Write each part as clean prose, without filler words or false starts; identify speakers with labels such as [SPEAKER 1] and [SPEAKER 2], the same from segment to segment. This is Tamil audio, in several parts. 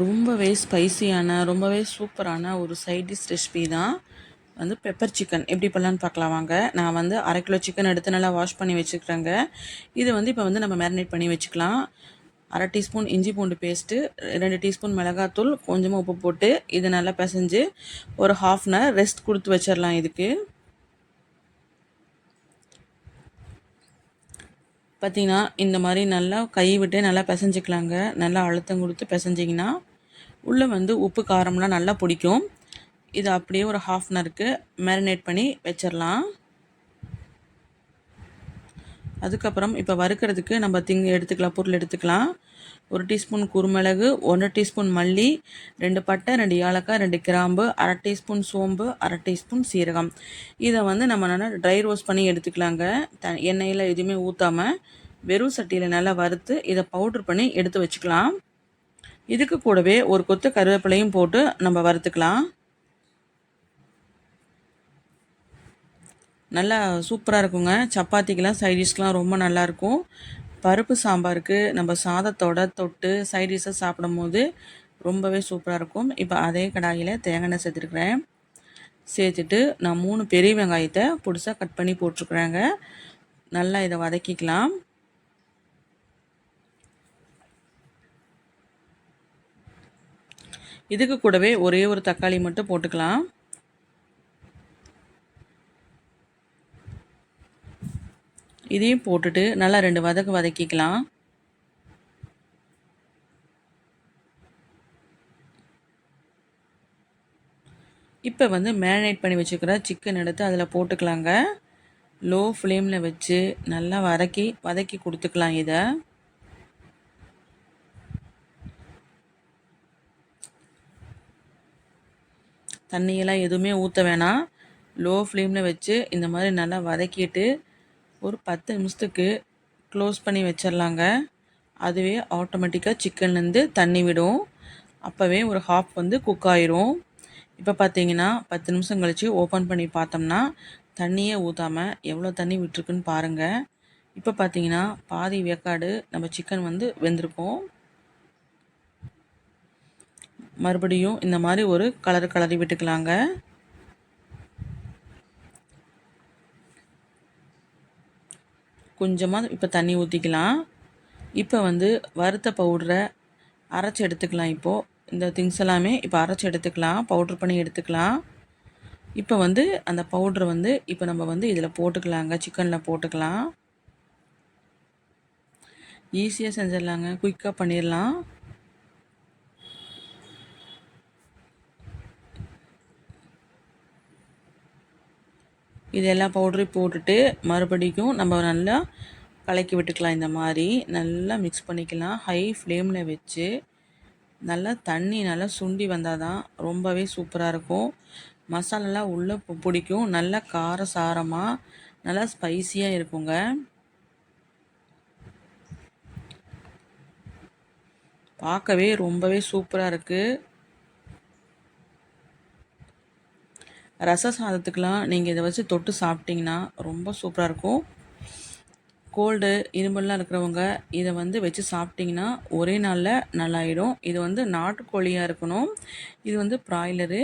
[SPEAKER 1] ரொம்பவே ஸ்பைசியான, ரொம்பவே சூப்பரான ஒரு சைட் டிஷ் ரெசிபி தான். பெப்பர் சிக்கன் எப்படி பண்ணலான்னு பார்க்கலாம் வாங்க. நான் 1/2 கிலோ சிக்கன் எடுத்து நல்லா வாஷ் பண்ணி வச்சுக்கிறேங்க. இது இப்போ நம்ம மேரினேட் பண்ணி வச்சுக்கலாம். 1/2 டீஸ்பூன் இஞ்சி பூண்டு பேஸ்ட்டு, 2 டீஸ்பூன் மிளகாத்தூள், கொஞ்சமாக உப்பு போட்டு இது நல்லா பிசைஞ்சு ஒரு 1/2 அன் ஹவர் ரெஸ்ட் கொடுத்து வச்சிடலாம் இதுக்கு. பார்த்திங்கன்னா இந்த மாதிரி நல்லா கை விட்டு நல்லா பிசைஞ்சிக்கலாங்க. நல்லா அழுத்தம் கொடுத்து பிசைஞ்சிங்கன்னா உள்ளே உப்பு காரம்லாம் நல்லா பிடிக்கும். இதை அப்படியே ஒரு 1/2 அன் ஹவருக்கு மேரினேட் பண்ணி வச்சிடலாம். அதுக்கப்புறம் இப்போ வறுக்கிறதுக்கு நம்ம எடுத்துக்கலாம், பொருள் எடுத்துக்கலாம். 1 டீஸ்பூன் குருமிளகு, 1 டீஸ்பூன் மல்லி, 2 பட்டை, 2 ஏலக்காய், 2 கிராம்பு, 1/2 டீஸ்பூன் சோம்பு, 1/2 டீஸ்பூன் சீரகம். இதை நம்ம நல்லா ட்ரை ரோஸ்ட் பண்ணி எடுத்துக்கலாங்க. எண்ணெயில் எதுவுமே ஊற்றாமல் வெறும் சட்டியில் நல்லா வறுத்து இதை பவுட்ரு பண்ணி எடுத்து வச்சுக்கலாம். இதுக்கு கூடவே ஒரு கொத்து கருவேப்பிலையும் போட்டு நம்ம வறுத்துக்கலாம். நல்லா சூப்பராக இருக்குங்க. சப்பாத்திக்கெலாம் சைடிஷ்க்கெலாம் ரொம்ப நல்லாயிருக்கும். பருப்பு சாம்பாருக்கு நம்ம சாதத்தோட தொட்டு சைடிஷை சாப்பிடும்போது ரொம்பவே சூப்பராக இருக்கும். இப்போ அதே கடாயில் தேங்காய் எண்ணெய் சேர்த்துருக்குறேன். சேர்த்துட்டு நான் 3 பெரிய வெங்காயத்தை பொடிசாக கட் பண்ணி போட்டிருக்குறேங்க. நல்லா இதை வதக்கிக்கலாம். இதுக்கு கூடவே ஒரே ஒரு தக்காளி மட்டும் போட்டுக்கலாம். இதையும் போட்டுட்டு நல்லா 2 வதக்கிக்கலாம். இப்போ மேரினேட் பண்ணி வச்சுக்கிற சிக்கன் எடுத்து அதில் போட்டுக்கலாங்க. லோ ஃப்ளேமில் வச்சு நல்லா வதக்கி கொடுத்துக்கலாம். இதை தண்ணியெல்லாம் எதுவுமே ஊற்ற வேணாம். லோ ஃப்ளேமில் வச்சு இந்த மாதிரி நல்லா வதக்கிட்டு ஒரு 10 நிமிஷத்துக்கு க்ளோஸ் பண்ணி வச்சிடலாங்க. அதுவே ஆட்டோமேட்டிக்காக சிக்கன்லேருந்து தண்ணி விடும். அப்போவே ஒரு ஹாஃப் குக் ஆயிரும். இப்போ பார்த்தீங்கன்னா 10 நிமிஷம் கழித்து ஓப்பன் பண்ணி பார்த்தோம்னா தண்ணியே ஊற்றாமல் எவ்வளோ தண்ணி விட்டுருக்குன்னு பாருங்கள். இப்போ பார்த்தீங்கன்னா பாதி வேக்காடு நம்ம சிக்கன் வெந்திருக்கும். மறுபடியும் இந்த மாதிரி ஒரு கலரி விட்டுக்கலாங்க. கொஞ்சமாக இப்போ தண்ணி ஊற்றிக்கலாம். இப்போ வறுத்த பவுடரை அரைச்சி எடுத்துக்கலாம். இப்போது இந்த திங்ஸ் எல்லாமே இப்போ அரைச்சி எடுத்துக்கலாம், பவுட்ரு பண்ணி எடுத்துக்கலாம். இப்போ அந்த பவுட்ரு இப்போ நம்ம இதில் போட்டுக்கலாங்க, சிக்கனில் போட்டுக்கலாம். ஈஸியாக செஞ்சிடலாங்க, குயிக்காக பண்ணிடலாம். இது எல்லா பவுடரையும் போட்டுட்டு மறுபடியும் நம்ம நல்லா கலக்கி விட்டுக்கலாம். இந்த மாதிரி நல்லா மிக்ஸ் பண்ணிக்கலாம். ஹை ஃப்ளேமில் வச்சு நல்லா தண்ணி நல்லா சுண்டி வந்தால் தான் ரொம்பவே சூப்பராக இருக்கும். மசாலாலாம் உள்ளே பிடிக்கும். நல்லா காரசாரமாக நல்லா ஸ்பைசியாக இருக்குங்க. பார்க்கவே ரொம்பவே சூப்பராக இருக்குது. ரச சாதத்துக்கெலாம் நீங்கள் இதை வச்சு தொட்டு சாப்பிட்டிங்கன்னா ரொம்ப சூப்பராக இருக்கும். கோல்டு இரும்பல்லாம் இருக்கிறவங்க இதை வச்சு சாப்பிட்டிங்கன்னா ஒரே நாளில் நல்லாயிடும். இது நாட்டுக்கோழியாக இருக்கணும். இது ப்ராய்லரு.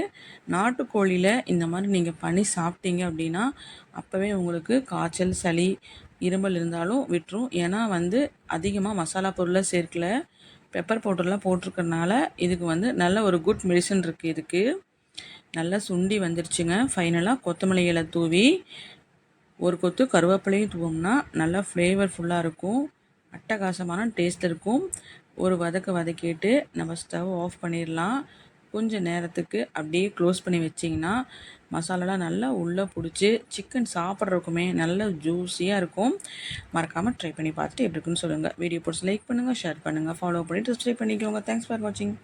[SPEAKER 1] நாட்டுக்கோழியில் இந்த மாதிரி நீங்கள் பண்ணி சாப்பிட்டீங்க அப்படின்னா அப்போவே உங்களுக்கு காய்ச்சல், சளி, இருமல் இருந்தாலும் விட்டுரும். ஏன்னா அதிகமாக மசாலா பொருளை சேர்க்கல, பெப்பர் பவுடர்லாம் போட்டிருக்கறனால இதுக்கு நல்ல ஒரு குட் மெடிசன் இருக்குது. இதுக்கு நல்லா சுண்டி வந்துருச்சுங்க. ஃபைனலாக கொத்தமல்லி இலை தூவி ஒரு கொத்து கருவேப்பிலையும் தூவோம்னா நல்லா ஃப்ளேவர்ஃபுல்லாக இருக்கும். அட்டகாசமான டேஸ்ட் இருக்கும். ஒரு வதக்கிட்டு நம்ம ஸ்டவ் ஆஃப் பண்ணிடலாம். கொஞ்சம் நேரத்துக்கு அப்படியே க்ளோஸ் பண்ணி வச்சிங்கன்னா மசாலாலாம் நல்லா உள்ளே பிடிச்சி சிக்கன் சாப்பிட்றதுக்குமே நல்ல ஜூஸியாக இருக்கும். மறக்காமல் ட்ரை பண்ணி பார்த்துட்டு எப்படி இருக்குன்னு சொல்லுங்கள். வீடியோ பிடிச்சி லைக் பண்ணுங்கள், ஷேர் பண்ணுங்கள், ஃபாலோ பண்ணிவிட்டு சப்ஸ்கிரைப் பண்ணிக்கோங்க. தேங்க்ஸ் ஃபார் வாட்சிங்.